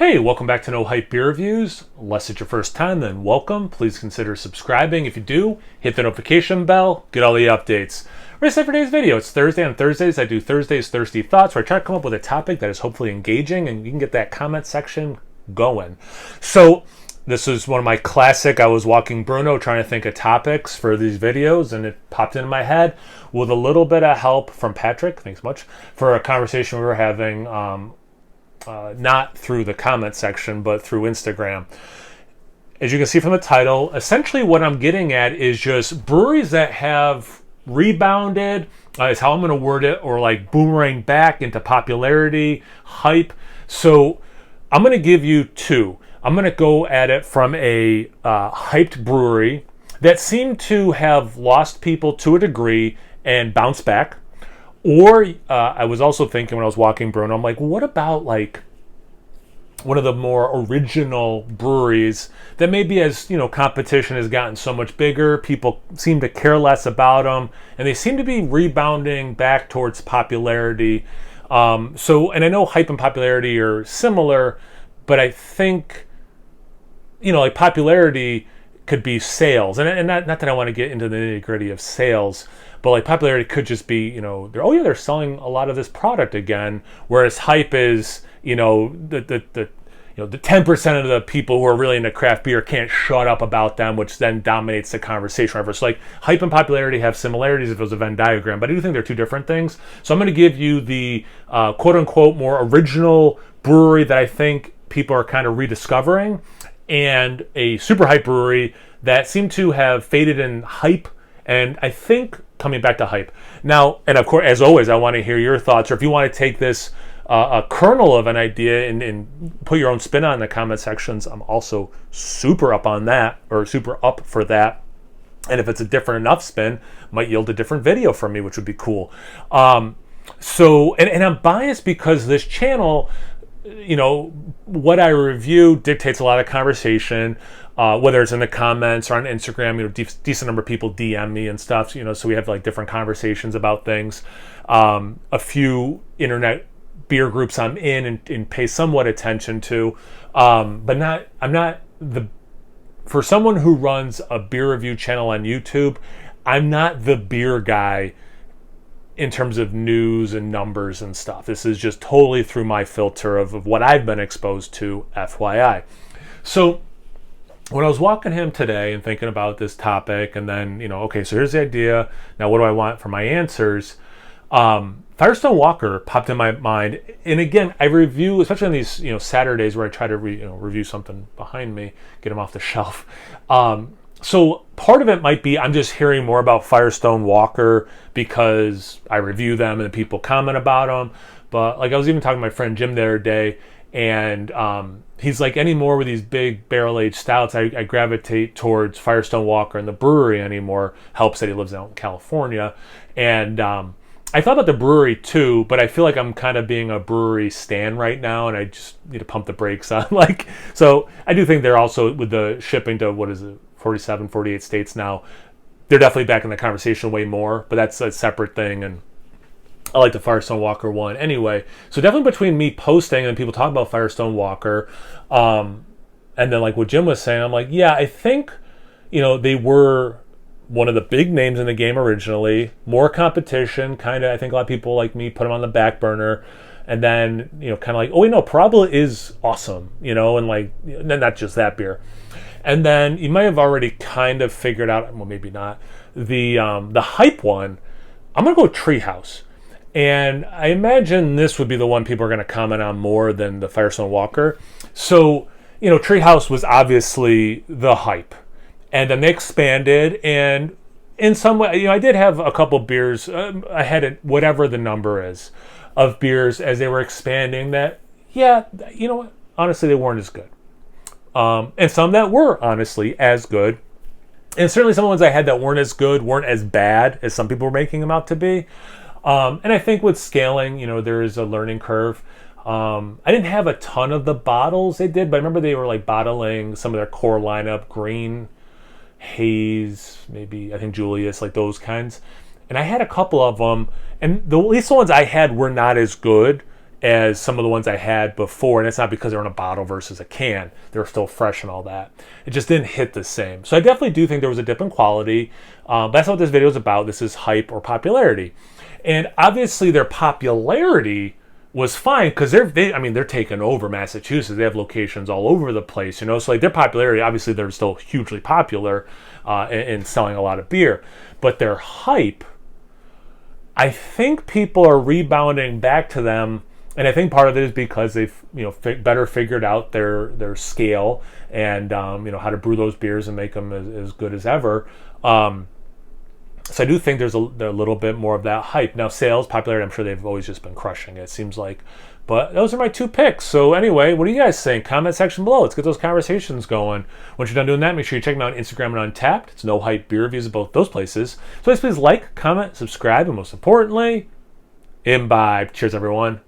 Hey, welcome back to No Hype Beer Reviews. Unless it's your first time, then welcome. Please consider subscribing. If you do, hit the notification bell, get all the updates. We're excited for today's video. It's Thursday. On Thursdays, I do Thursday's Thirsty Thoughts, where I try to come up with a topic that is hopefully engaging, and you can get that comment section going. So, this is one of my classic, I was walking Bruno trying to think of topics for these videos, and it popped into my head with a little bit of help from Patrick, thanks much, for a conversation we were having, not through the comment section, but through Instagram. As you can see from the title, essentially what I'm getting at is just breweries that have rebounded, is how I'm going to word it, or like boomerang back into popularity, hype. So I'm going to give you two. I'm going to go at it from a hyped brewery that seemed to have lost people to a degree and bounced back. Or I was also thinking when I was walking Bruno, I'm like, what about like one of the more original breweries that maybe as, competition has gotten so much bigger, people seem to care less about them, and they seem to be rebounding back towards popularity. And I know hype and popularity are similar, but I think, like popularity could be sales, and not that I want to get into the nitty gritty of sales, but like popularity could just be, they're selling a lot of this product again, whereas hype is, the 10% of the people who are really into craft beer can't shut up about them, which then dominates the conversation. So like hype and popularity have similarities if it was a Venn diagram, but I do think they're two different things. So I'm going to give you the quote unquote more original brewery that I think people are kind of rediscovering, and a super hype brewery that seemed to have faded in hype, and I think coming back to hype. Now, and of course, as always, I want to hear your thoughts, or if you want to take this a kernel of an idea and put your own spin on in the comment sections, I'm also super up on that, or super up for that. And if it's a different enough spin, might yield a different video from me, which would be cool. So I'm biased because this channel, what I review dictates a lot of conversation, whether it's in the comments or on Instagram. Decent number of people DM me and stuff, so we have like different conversations about things. A few internet beer groups I'm in and pay somewhat attention to, but for someone who runs a beer review channel on YouTube, I'm not the beer guy in terms of news and numbers and stuff. This is just totally through my filter of what I've been exposed to, FYI. So when I was walking him today and thinking about this topic, and then, okay, so here's the idea. Now, what do I want for my answers? Firestone Walker popped in my mind. And again, I review, especially on these, Saturdays where I try to review something behind me, get them off the shelf. So part of it might be I'm just hearing more about Firestone Walker because I review them and the people comment about them. But like I was even talking to my friend Jim the other day, and he's like, anymore with these big barrel-aged stouts, I gravitate towards Firestone Walker, and the brewery anymore helps that he lives out in California. And I thought about the brewery too, but I feel like I'm kind of being a brewery stan right now, and I just need to pump the brakes on. So I do think they're also, with the shipping to, 47, 48 states now, they're definitely back in the conversation way more, but that's a separate thing, and I like the Firestone Walker one. Anyway, so definitely between me posting and people talking about Firestone Walker, and then like what Jim was saying, I'm like, yeah, I think, they were one of the big names in the game originally, more competition, kind of, I think a lot of people like me put them on the back burner, and then, kind of like, oh wait, no, Parabola is awesome, and like, not just that beer. And then you might have already kind of figured out, well, maybe not, the hype one. I'm going to go with Treehouse. And I imagine this would be the one people are going to comment on more than the Firestone Walker. So, Treehouse was obviously the hype. And then they expanded, and in some way, I did have a couple beers ahead of whatever the number is of beers as they were expanding that, yeah, honestly, they weren't as good. And some that were honestly as good. And certainly some of the ones I had that weren't as good, weren't as bad as some people were making them out to be. And I think with scaling, there is a learning curve. I didn't have a ton of the bottles they did, but I remember they were like bottling some of their core lineup, Green, Haze, maybe, I think Julius, like those kinds. And I had a couple of them, and at least the ones I had were not as good as some of the ones I had before, and it's not because they're in a bottle versus a can. They're still fresh and all that. It just didn't hit the same. So I definitely do think there was a dip in quality. That's what this video is about. This is hype or popularity. And obviously their popularity was fine because they're taking over Massachusetts. They have locations all over the place, So like their popularity, obviously they're still hugely popular and selling a lot of beer. But their hype, I think people are rebounding back to them. And I think part of it is because they've better figured out their scale and how to brew those beers and make them as good as ever. So I do think there's a little bit more of that hype. Now sales, popularity, I'm sure they've always just been crushing it seems like. But those are my 2 picks. So anyway, what do you guys think? Comment section below. Let's get those conversations going. Once you're done doing that, make sure you check me out on Instagram and Untapped. It's No Hype Beer Reviews at both those places. So please like, comment, subscribe, and most importantly, imbibe. Cheers, everyone.